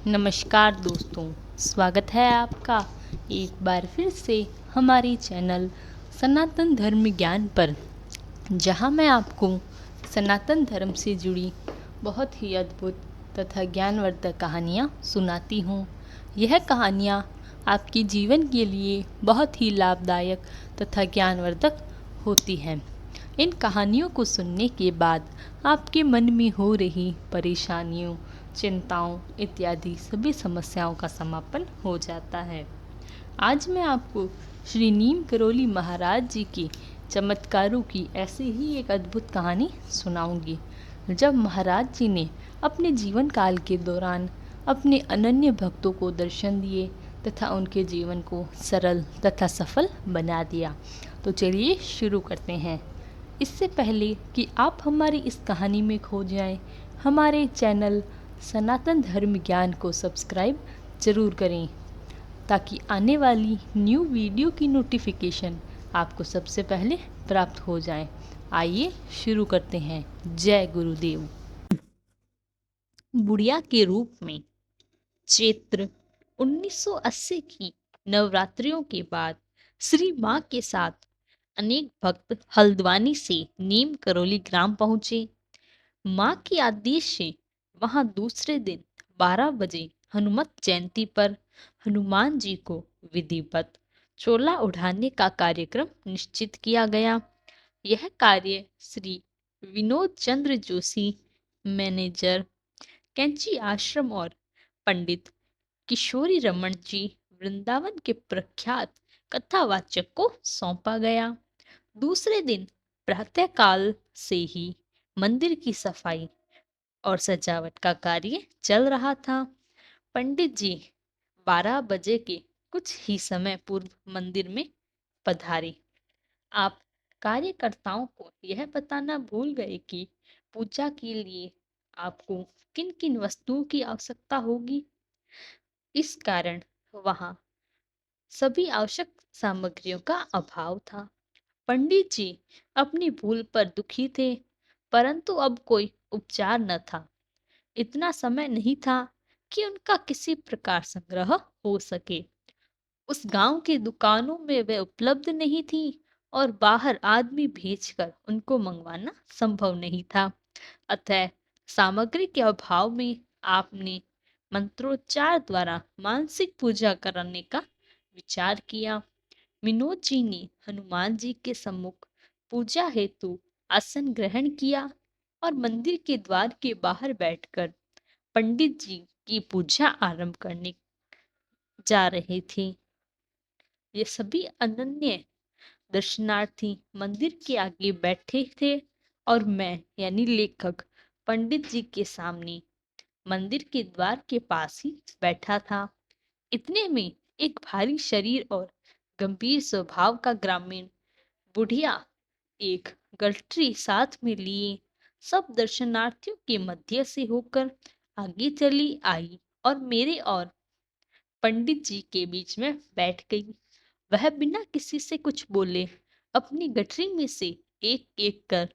नमस्कार दोस्तों, स्वागत है आपका एक बार फिर से हमारी चैनल सनातन धर्म ज्ञान पर, जहां मैं आपको सनातन धर्म से जुड़ी बहुत ही अद्भुत तथा ज्ञानवर्धक कहानियां सुनाती हूं। यह कहानियां आपके जीवन के लिए बहुत ही लाभदायक तथा ज्ञानवर्धक होती हैं। इन कहानियों को सुनने के बाद आपके मन में हो रही परेशानियों, चिंताओं इत्यादि सभी समस्याओं का समापन हो जाता है। आज मैं आपको श्री नीम करोली महाराज जी की चमत्कारों की ऐसी ही एक अद्भुत कहानी सुनाऊंगी। जब महाराज जी ने अपने जीवन काल के दौरान अपने अनन्य भक्तों को दर्शन दिए तथा उनके जीवन को सरल तथा सफल बना दिया। तो चलिए शुरू करते हैं। इससे पहले कि आप हमारी इस कहानी में खो जाएं, हमारे चैनल सनातन धर्म ज्ञान को सब्सक्राइब ज़रूर करें ताकि आने वाली न्यू वीडियो की नोटिफिकेशन आपको सबसे पहले प्राप्त हो जाए। आइए शुरू करते हैं। जय गुरुदेव। बुढ़िया के रूप में चैत्र 1980 की नवरात्रियों के बाद श्री माँ के साथ अनेक भक्त हल्द्वानी से नीम करोली ग्राम पहुंचे। माँ के आदेश से वहां दूसरे दिन 12 बजे हनुमत जयंती पर हनुमान जी को विधिवत चोला उठाने का कार्यक्रम निश्चित किया गया। यह कार्य श्री विनोद चंद्र जोशी, मैनेजर, कैंची आश्रम और पंडित किशोरी रमन जी, वृंदावन के प्रख्यात कथावाचक को सौंपा गया। दूसरे दिन प्रातःकाल से ही मंदिर की सफाई और सजावट का कार्य चल रहा था। पंडित जी 12 बजे के कुछ ही समय पूर्व मंदिर में पधारे। आप कार्यकर्ताओं को यह बताना भूल गए कि पूजा के लिए आपको किन किन वस्तुओं की आवश्यकता होगी। इस कारण वहां सभी आवश्यक सामग्रियों का अभाव था। पंडित जी अपनी भूल पर दुखी थे, परंतु अब कोई उपचार न था। इतना समय नहीं था कि उनका किसी प्रकार संग्रह हो सके। उस गांव की दुकानों में वे उपलब्ध नहीं थी और बाहर आदमी भेजकर उनको मंगवाना संभव नहीं था। अतः सामग्री के अभाव में आपने मंत्रोच्चार द्वारा मानसिक पूजा करने का विचार किया। विनोद जी ने हनुमान जी के सम्मुख पूजा हेतु आसन ग्रहण किया और मंदिर के द्वार के बाहर बैठकर पंडित जी की पूजा आरंभ करने जा रहे थे। ये सभी अनन्य दर्शनार्थी मंदिर के आगे बैठे थे और मैं यानी लेखक पंडित जी के सामने मंदिर के द्वार के पास ही बैठा था। इतने में एक भारी शरीर और गंभीर स्वभाव का ग्रामीण बुढ़िया एक गठरी साथ में लिए सब दर्शनार्थियों के मध्य से होकर आगे चली आई और मेरे और पंडित जी के बीच में बैठ गई। वह बिना किसी से कुछ बोले अपनी गठरी में से एक एक कर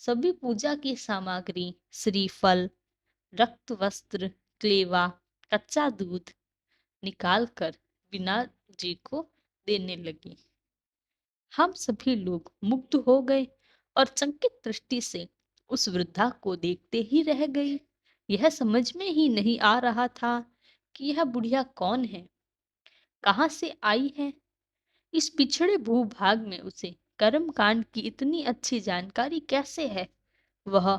सभी पूजा की सामग्री, श्रीफल, रक्त वस्त्र, क्लेवा, कच्चा दूध निकाल कर बिना जी को देने लगी। हम सभी लोग मुग्ध हो गए और चकित दृष्टि से उस वृद्धा को देखते ही रह गए। यह समझ में ही नहीं आ रहा था कि यह बुढ़िया कौन है, कहाँ से आई है। इस पिछड़े भूभाग में उसे कर्म कांड की इतनी अच्छी जानकारी कैसे है। वह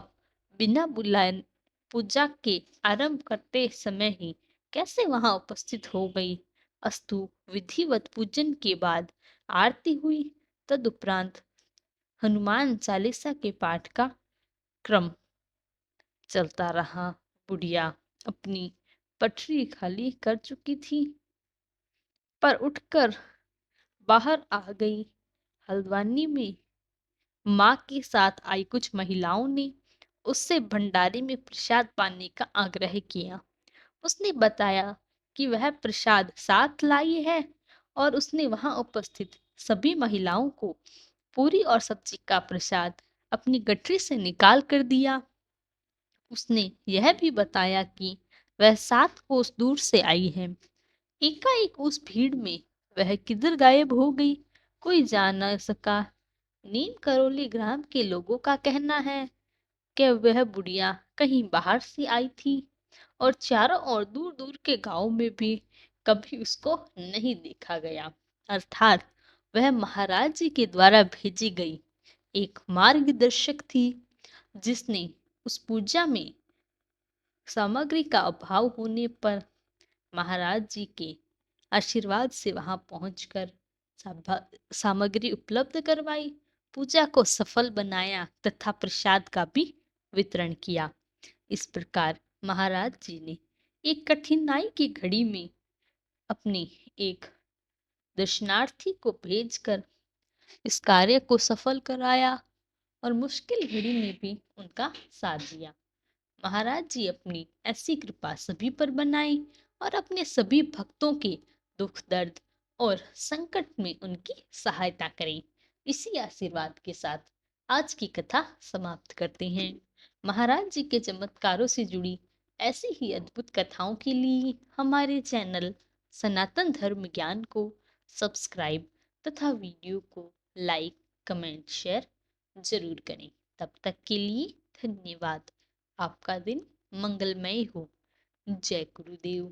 बिना बुलाए पूजा के आरंभ करते समय ही कैसे वहां उपस्थित हो गई। अस्तु विधिवत पूजन के बाद आरती हुई। तदुपरांत हनुमान चालीसा के पाठ का क्रम चलता रहा। बुढ़िया अपनी पटरी खाली कर चुकी थी पर उठकर बाहर आ गई। हल्द्वानी में माँ के साथ आई कुछ महिलाओं ने उससे भंडारे में प्रसाद पाने का आग्रह किया। उसने बताया कि वह प्रसाद साथ लाई है और उसने वहां उपस्थित सभी महिलाओं को पूरी और सब्जी का प्रसाद अपनी गठरी से निकाल कर दिया। उसने यह भी बताया कि वह 7 कोस दूर से आई है। एकाएक उस भीड़ में वह किधर गायब हो गई, कोई जान न सका। नीम करोली ग्राम के लोगों का कहना है कि वह बुढ़िया कहीं बाहर से आई थी और चारों ओर दूर दूर के गांव में भी कभी उसको नहीं देखा गया। अर्थात वह महाराज जी के द्वारा भेजी गई एक मार्गदर्शक थी, जिसने उस पूजा में सामग्री का अभाव होने पर महाराज जी के आशीर्वाद से वहां पहुंचकर सामग्री उपलब्ध करवाई, पूजा को सफल बनाया तथा प्रसाद का भी वितरण किया। इस प्रकार महाराज जी ने एक कठिनाई की घड़ी में अपनी एक दर्शनार्थी को भेजकर इस कार्य को सफल कराया और मुश्किल घड़ी में भी उनका साथ दिया। महाराज जी अपनी ऐसी कृपा सभी पर बनाए और अपने सभी भक्तों के दुख दर्द और संकट में उनकी सहायता करें। इसी आशीर्वाद के साथ आज की कथा समाप्त करते हैं। महाराज जी के चमत्कारों से जुड़ी ऐसी ही अद्भुत कथाओं के लिए हमारे चैनल सनातन धर्म ज्ञान को सब्सक्राइब तथा वीडियो को लाइक कमेंट शेयर जरूर करें। तब तक के लिए धन्यवाद। आपका दिन मंगलमय हो। जय गुरुदेव।